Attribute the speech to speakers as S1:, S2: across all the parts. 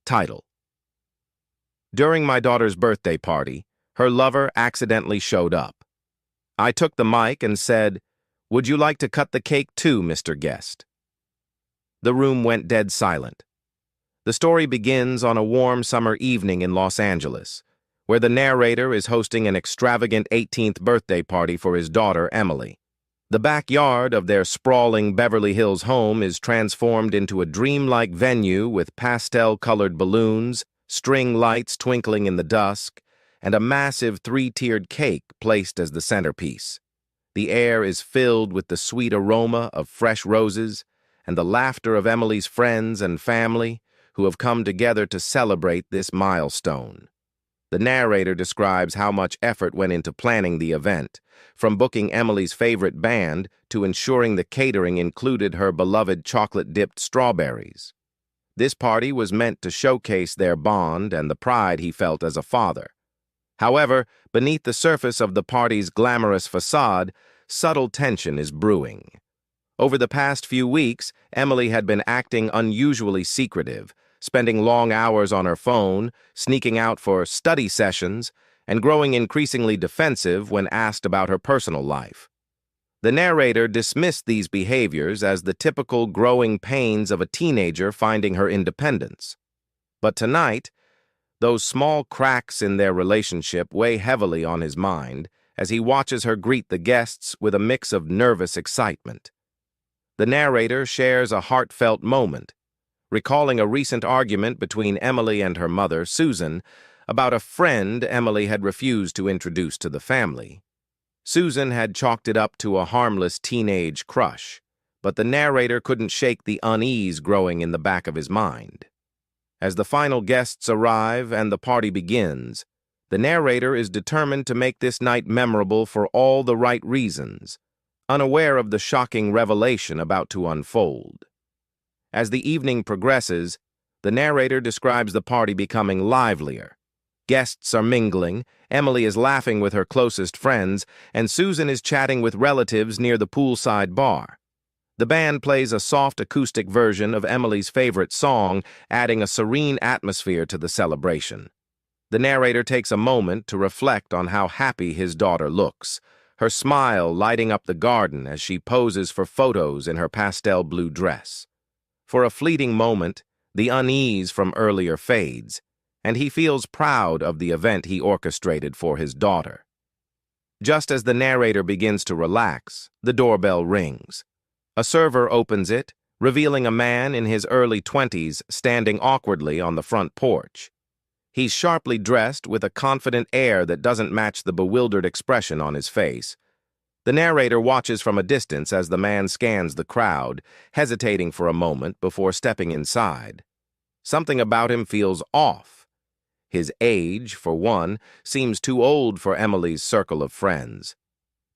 S1: Title: During my daughter's birthday party, her lover accidentally showed up. I took the mic and said, "Would you like to cut the cake too, Mr. Guest?" The room went dead silent. The story begins on a warm summer evening in Los Angeles, where the narrator is hosting an extravagant 18th birthday party for his daughter, Emily. The backyard of their sprawling Beverly Hills home is transformed into a dreamlike venue with pastel-colored balloons, string lights twinkling in the dusk, and a massive three-tiered cake placed as the centerpiece. The air is filled with the sweet aroma of fresh roses and the laughter of Emily's friends and family who have come together to celebrate this milestone. The narrator describes how much effort went into planning the event, from booking Emily's favorite band to ensuring the catering included her beloved chocolate-dipped strawberries. This party was meant to showcase their bond and the pride he felt as a father. However, beneath the surface of the party's glamorous facade, subtle tension is brewing. Over the past few weeks, Emily had been acting unusually secretive, spending long hours on her phone, sneaking out for study sessions, and growing increasingly defensive when asked about her personal life. The narrator dismissed these behaviors as the typical growing pains of a teenager finding her independence. But tonight, those small cracks in their relationship weigh heavily on his mind as he watches her greet the guests with a mix of nervous excitement. The narrator shares a heartfelt moment, recalling a recent argument between Emily and her mother, Susan, about a friend Emily had refused to introduce to the family. Susan had chalked it up to a harmless teenage crush, but the narrator couldn't shake the unease growing in the back of his mind. As the final guests arrive and the party begins, the narrator is determined to make this night memorable for all the right reasons, unaware of the shocking revelation about to unfold. As the evening progresses, the narrator describes the party becoming livelier. Guests are mingling, Emily is laughing with her closest friends, and Susan is chatting with relatives near the poolside bar. The band plays a soft acoustic version of Emily's favorite song, adding a serene atmosphere to the celebration. The narrator takes a moment to reflect on how happy his daughter looks, her smile lighting up the garden as she poses for photos in her pastel blue dress. For a fleeting moment, the unease from earlier fades, and he feels proud of the event he orchestrated for his daughter. Just as the narrator begins to relax, the doorbell rings. A server opens it, revealing a man in his early 20s standing awkwardly on the front porch. He's sharply dressed with a confident air that doesn't match the bewildered expression on his face. The narrator watches from a distance as the man scans the crowd, hesitating for a moment before stepping inside. Something about him feels off. His age, for one, seems too old for Emily's circle of friends.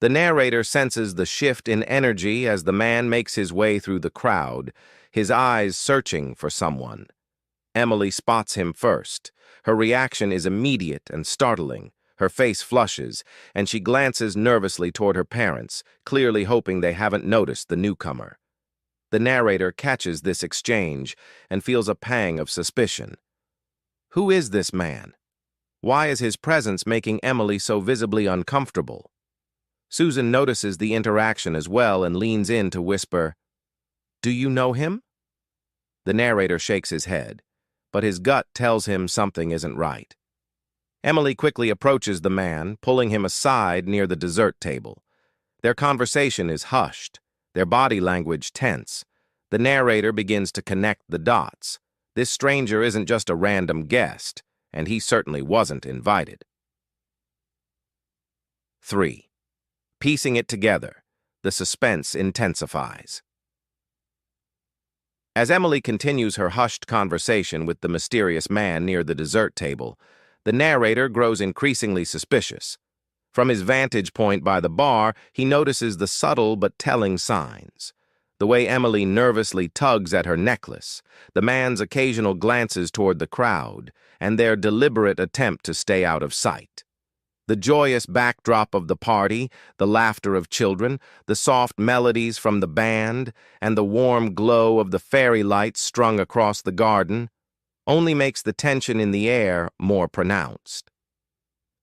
S1: The narrator senses the shift in energy as the man makes his way through the crowd, his eyes searching for someone. Emily spots him first. Her reaction is immediate and startling. Her face flushes, and she glances nervously toward her parents, clearly hoping they haven't noticed the newcomer. The narrator catches this exchange and feels a pang of suspicion. Who is this man? Why is his presence making Emily so visibly uncomfortable? Susan notices the interaction as well and leans in to whisper, "Do you know him?" The narrator shakes his head, but his gut tells him something isn't right. Emily quickly approaches the man, pulling him aside near the dessert table. Their conversation is hushed, their body language tense. The narrator begins to connect the dots. This stranger isn't just a random guest, and he certainly wasn't invited. 3. Piecing it together, the suspense intensifies. As Emily continues her hushed conversation with the mysterious man near the dessert table, the narrator grows increasingly suspicious. From his vantage point by the bar, he notices the subtle but telling signs. The way Emily nervously tugs at her necklace, the man's occasional glances toward the crowd, and their deliberate attempt to stay out of sight. The joyous backdrop of the party, the laughter of children, the soft melodies from the band, and the warm glow of the fairy lights strung across the garden, only makes the tension in the air more pronounced.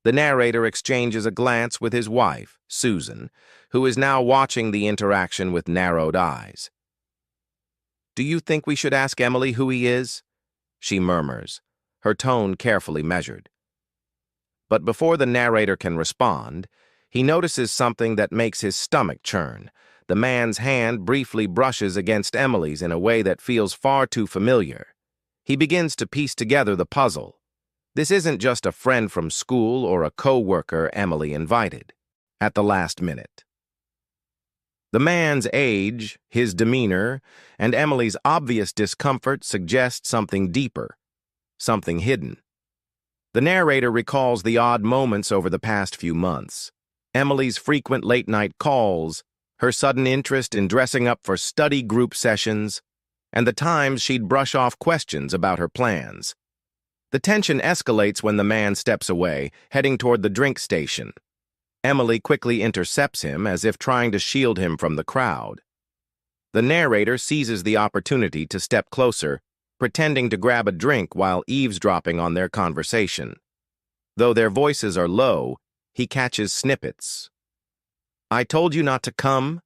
S1: The narrator exchanges a glance with his wife, Susan, who is now watching the interaction with narrowed eyes. "Do you think we should ask Emily who he is?" she murmurs, her tone carefully measured. But before the narrator can respond, he notices something that makes his stomach churn. The man's hand briefly brushes against Emily's in a way that feels far too familiar. He begins to piece together the puzzle. This isn't just a friend from school or a co-worker Emily invited at the last minute. The man's age, his demeanor, and Emily's obvious discomfort suggest something deeper, something hidden. The narrator recalls the odd moments over the past few months. Emily's frequent late-night calls, her sudden interest in dressing up for study group sessions, and the times she'd brush off questions about her plans. The tension escalates when the man steps away, heading toward the drink station. Emily quickly intercepts him as if trying to shield him from the crowd. The narrator seizes the opportunity to step closer, pretending to grab a drink while eavesdropping on their conversation. Though their voices are low, he catches snippets. "I told you not to come,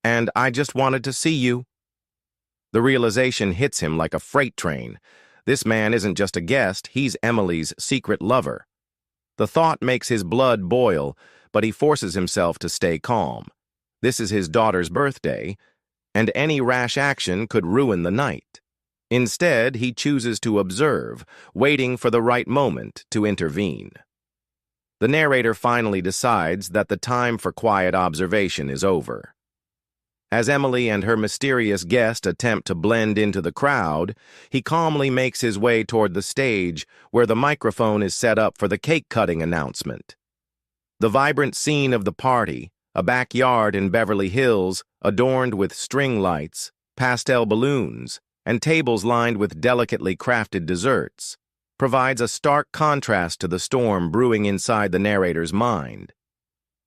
S1: and I just wanted to see you." The realization hits him like a freight train. This man isn't just a guest, he's Emily's secret lover. The thought makes his blood boil, but he forces himself to stay calm. This is his daughter's birthday, and any rash action could ruin the night. Instead, he chooses to observe, waiting for the right moment to intervene. The narrator finally decides that the time for quiet observation is over. As Emily and her mysterious guest attempt to blend into the crowd, he calmly makes his way toward the stage where the microphone is set up for the cake-cutting announcement. The vibrant scene of the party, a backyard in Beverly Hills adorned with string lights, pastel balloons, and tables lined with delicately crafted desserts, provides a stark contrast to the storm brewing inside the narrator's mind.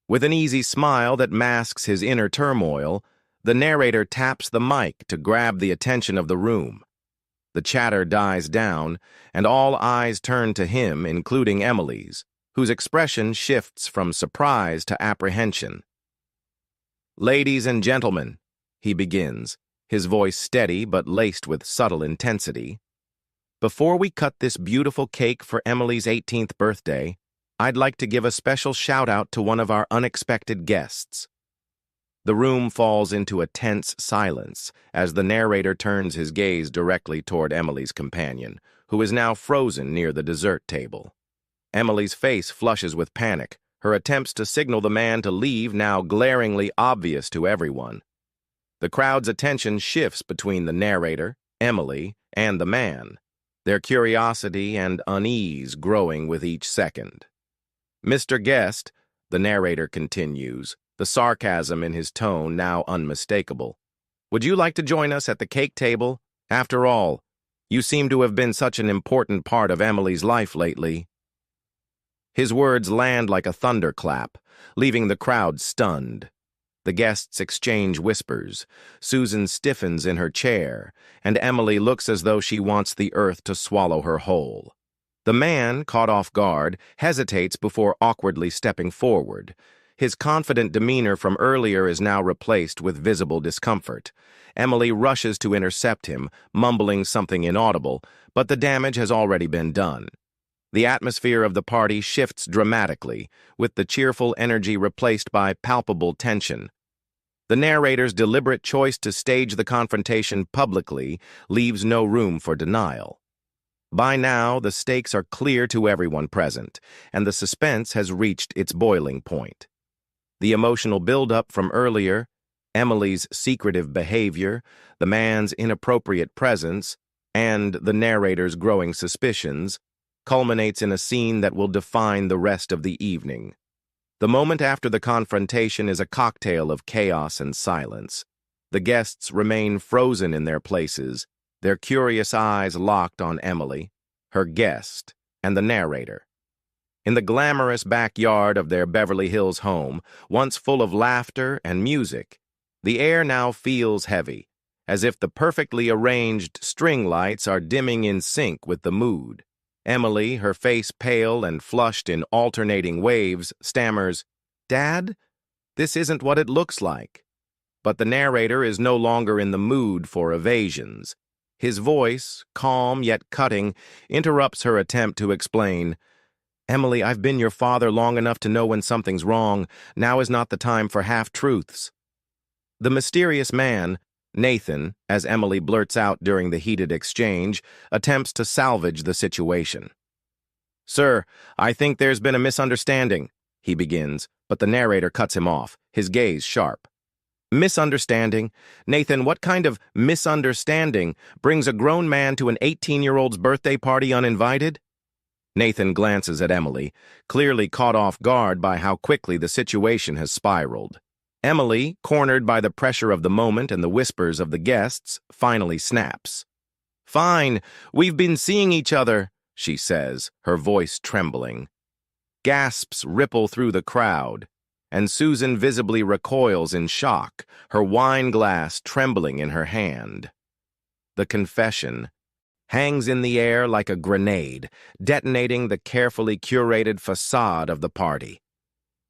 S1: With an easy smile that masks his inner turmoil, the narrator taps the mic to grab the attention of the room. The chatter dies down, and all eyes turn to him, including Emily's, whose expression shifts from surprise to apprehension. "Ladies and gentlemen," he begins, his voice steady but laced with subtle intensity, "before we cut this beautiful cake for Emily's 18th birthday, I'd like to give a special shout-out to one of our unexpected guests." The room falls into a tense silence as the narrator turns his gaze directly toward Emily's companion, who is now frozen near the dessert table. Emily's face flushes with panic, her attempts to signal the man to leave now glaringly obvious to everyone. The crowd's attention shifts between the narrator, Emily, and the man, their curiosity and unease growing with each second. "Mr. Guest," the narrator continues, the sarcasm in his tone now unmistakable, "would you like to join us at the cake table? After all, you seem to have been such an important part of Emily's life lately." His words land like a thunderclap, leaving the crowd stunned. The guests exchange whispers. Susan stiffens in her chair, and Emily looks as though she wants the earth to swallow her whole. The man, caught off guard, hesitates before awkwardly stepping forward. His confident demeanor from earlier is now replaced with visible discomfort. Emily rushes to intercept him, mumbling something inaudible, but the damage has already been done. The atmosphere of the party shifts dramatically, with the cheerful energy replaced by palpable tension. The narrator's deliberate choice to stage the confrontation publicly leaves no room for denial. By now, the stakes are clear to everyone present, and the suspense has reached its boiling point. The emotional buildup from earlier, Emily's secretive behavior, the man's inappropriate presence, and the narrator's growing suspicions, culminates in a scene that will define the rest of the evening. The moment after the confrontation is a cocktail of chaos and silence. The guests remain frozen in their places, their curious eyes locked on Emily, her guest, and the narrator. In the glamorous backyard of their Beverly Hills home, once full of laughter and music, the air now feels heavy, as if the perfectly arranged string lights are dimming in sync with the mood. Emily, her face pale and flushed in alternating waves, stammers, "Dad, this isn't what it looks like." But the narrator is no longer in the mood for evasions. His voice, calm yet cutting, interrupts her attempt to explain, "Emily, I've been your father long enough to know when something's wrong. Now is not the time for half-truths." The mysterious man, Nathan, as Emily blurts out during the heated exchange, attempts to salvage the situation. "Sir, I think there's been a misunderstanding," he begins, but the narrator cuts him off, his gaze sharp. "Misunderstanding? Nathan, what kind of misunderstanding brings a grown man to an 18-year-old's birthday party uninvited?" Nathan glances at Emily, clearly caught off guard by how quickly the situation has spiraled. Emily, cornered by the pressure of the moment and the whispers of the guests, finally snaps. "Fine, we've been seeing each other," she says, her voice trembling. Gasps ripple through the crowd, and Susan visibly recoils in shock, her wine glass trembling in her hand. The confession hangs in the air like a grenade, detonating the carefully curated facade of the party.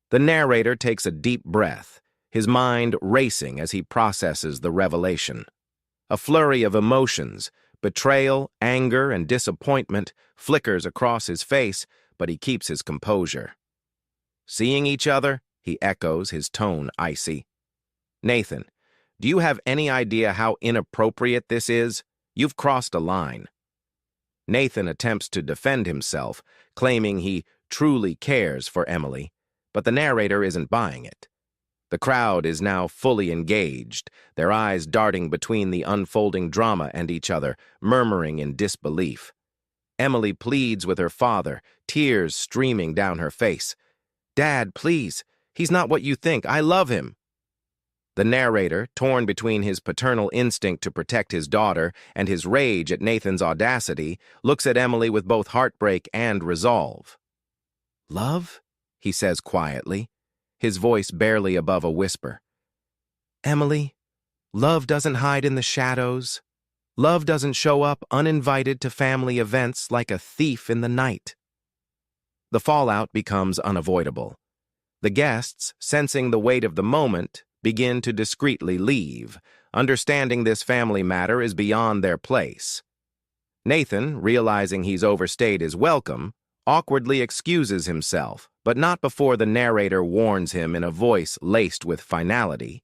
S1: The narrator takes a deep breath, his mind racing as he processes the revelation. A flurry of emotions, betrayal, anger, and disappointment flickers across his face, but he keeps his composure. "Seeing each other?" he echoes, his tone icy. "Nathan, do you have any idea how inappropriate this is? You've crossed a line." Nathan attempts to defend himself, claiming he truly cares for Emily, but the narrator isn't buying it. The crowd is now fully engaged, their eyes darting between the unfolding drama and each other, murmuring in disbelief. Emily pleads with her father, tears streaming down her face. "Dad, please, he's not what you think. I love him." The narrator, torn between his paternal instinct to protect his daughter and his rage at Nathan's audacity, looks at Emily with both heartbreak and resolve. "Love?" he says quietly, his voice barely above a whisper. "Emily, love doesn't hide in the shadows. Love doesn't show up uninvited to family events like a thief in the night." The fallout becomes unavoidable. The guests, sensing the weight of the moment, begin to discreetly leave, understanding this family matter is beyond their place. Nathan, realizing he's overstayed his welcome, awkwardly excuses himself, but not before the narrator warns him in a voice laced with finality.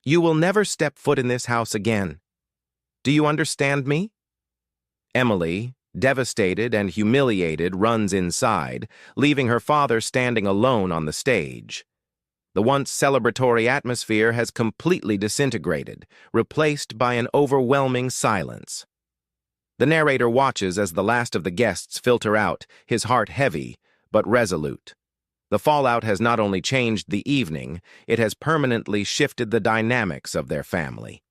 S1: "You will never step foot in this house again. Do you understand me?" Emily, devastated and humiliated, runs inside, leaving her father standing alone on the stage. The once celebratory atmosphere has completely disintegrated, replaced by an overwhelming silence. The narrator watches as the last of the guests filter out, his heart heavy, but resolute. The fallout has not only changed the evening, it has permanently shifted the dynamics of their family.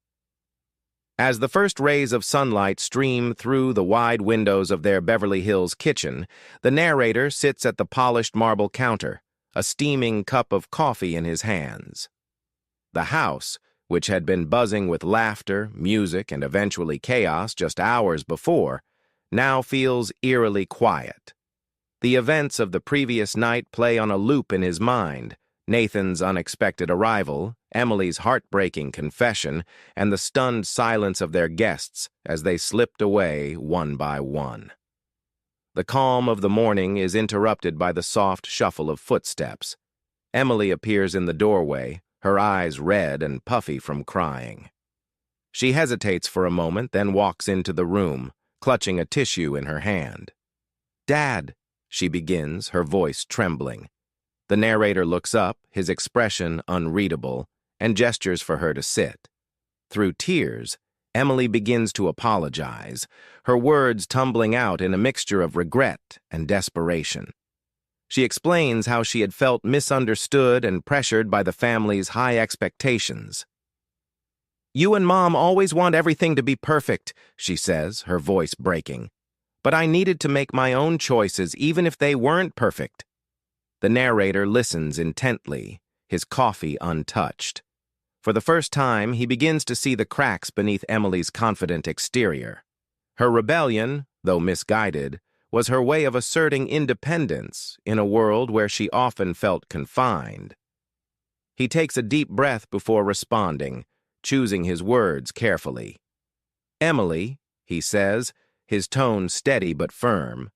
S1: As the first rays of sunlight stream through the wide windows of their Beverly Hills kitchen, the narrator sits at the polished marble counter, a steaming cup of coffee in his hands. The house, which had been buzzing with laughter, music, and eventually chaos just hours before, now feels eerily quiet. The events of the previous night play on a loop in his mind: Nathan's unexpected arrival, Emily's heartbreaking confession, and the stunned silence of their guests as they slipped away one by one. The calm of the morning is interrupted by the soft shuffle of footsteps. Emily appears in the doorway, her eyes red and puffy from crying. She hesitates for a moment, then walks into the room, clutching a tissue in her hand. "Dad," she begins, her voice trembling. The narrator looks up, his expression unreadable, and gestures for her to sit. Through tears, Emily begins to apologize, her words tumbling out in a mixture of regret and desperation. She explains how she had felt misunderstood and pressured by the family's high expectations. "You and Mom always want everything to be perfect," she says, her voice breaking. "But I needed to make my own choices, even if they weren't perfect." The narrator listens intently, his coffee untouched. For the first time, he begins to see the cracks beneath Emily's confident exterior. Her rebellion, though misguided, was her way of asserting independence in a world where she often felt confined. He takes a deep breath before responding, choosing his words carefully. "Emily," he says, his tone steady but firm,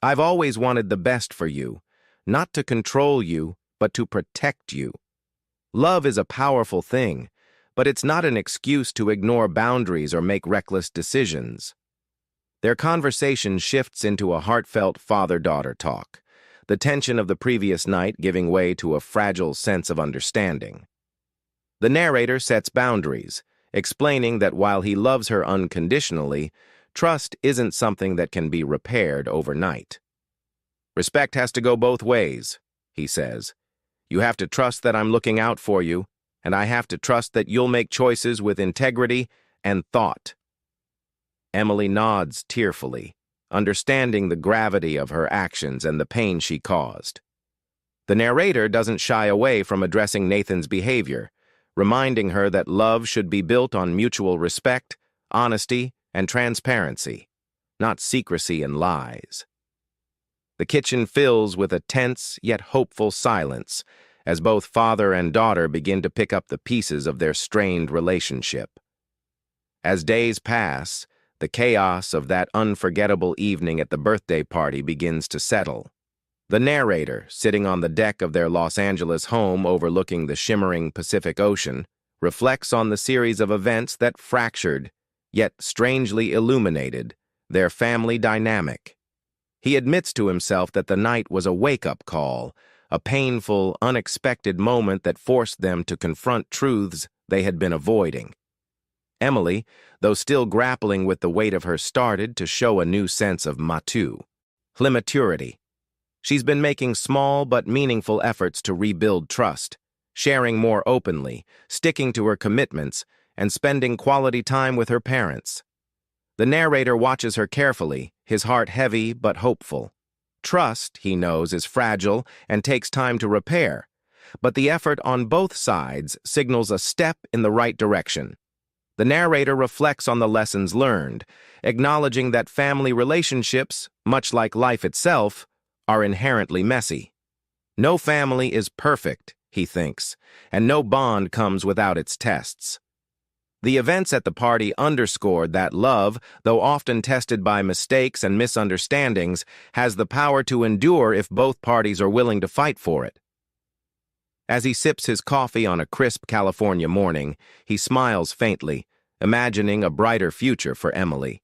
S1: "I've always wanted the best for you, not to control you, but to protect you. Love is a powerful thing, but it's not an excuse to ignore boundaries or make reckless decisions." Their conversation shifts into a heartfelt father-daughter talk, the tension of the previous night giving way to a fragile sense of understanding. The narrator sets boundaries, explaining that while he loves her unconditionally, trust isn't something that can be repaired overnight. "Respect has to go both ways," he says. "You have to trust that I'm looking out for you, and I have to trust that you'll make choices with integrity and thought." Emily nods tearfully, understanding the gravity of her actions and the pain she caused. The narrator doesn't shy away from addressing Nathan's behavior, reminding her that love should be built on mutual respect, honesty, and transparency, not secrecy and lies. The kitchen fills with a tense yet hopeful silence as both father and daughter begin to pick up the pieces of their strained relationship. As days pass, the chaos of that unforgettable evening at the birthday party begins to settle. The narrator, sitting on the deck of their Los Angeles home overlooking the shimmering Pacific Ocean, reflects on the series of events that fractured, yet strangely illuminated, their family dynamic. He admits to himself that the night was a wake-up call, a painful, unexpected moment that forced them to confront truths they had been avoiding. Emily, though still grappling with the weight of her, started to show a new sense of maturity. She's been making small but meaningful efforts to rebuild trust, sharing more openly, sticking to her commitments, and spending quality time with her parents. The narrator watches her carefully, his heart heavy but hopeful. Trust, he knows, is fragile and takes time to repair, but the effort on both sides signals a step in the right direction. The narrator reflects on the lessons learned, acknowledging that family relationships, much like life itself, are inherently messy. No family is perfect, he thinks, and no bond comes without its tests. The events at the party underscored that love, though often tested by mistakes and misunderstandings, has the power to endure if both parties are willing to fight for it. As he sips his coffee on a crisp California morning, he smiles faintly, imagining a brighter future for Emily.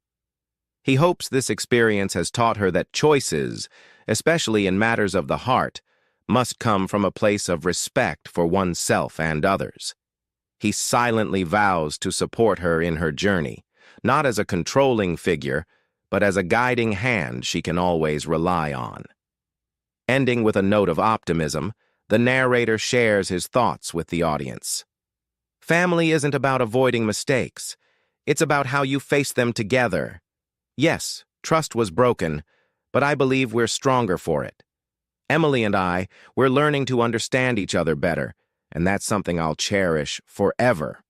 S1: He hopes this experience has taught her that choices, especially in matters of the heart, must come from a place of respect for oneself and others. He silently vows to support her in her journey, not as a controlling figure, but as a guiding hand she can always rely on. Ending with a note of optimism, the narrator shares his thoughts with the audience. Family isn't about avoiding mistakes. It's about how you face them together. Yes, trust was broken, but I believe we're stronger for it. Emily and we're learning to understand each other better, and that's something I'll cherish forever.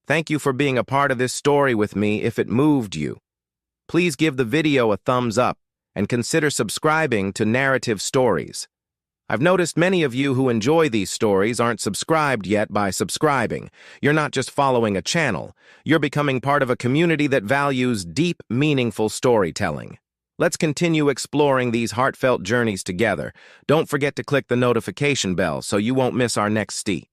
S1: Thank you for being a part of this story with me if it moved you. Please give the video a thumbs up and consider subscribing to Narrative Stories. I've noticed many of you who enjoy these stories aren't subscribed yet by subscribing. You're not just following a channel. You're becoming part of a community that values deep, meaningful storytelling. Let's continue exploring these heartfelt journeys together. Don't forget to click the notification bell so you won't miss our next steep.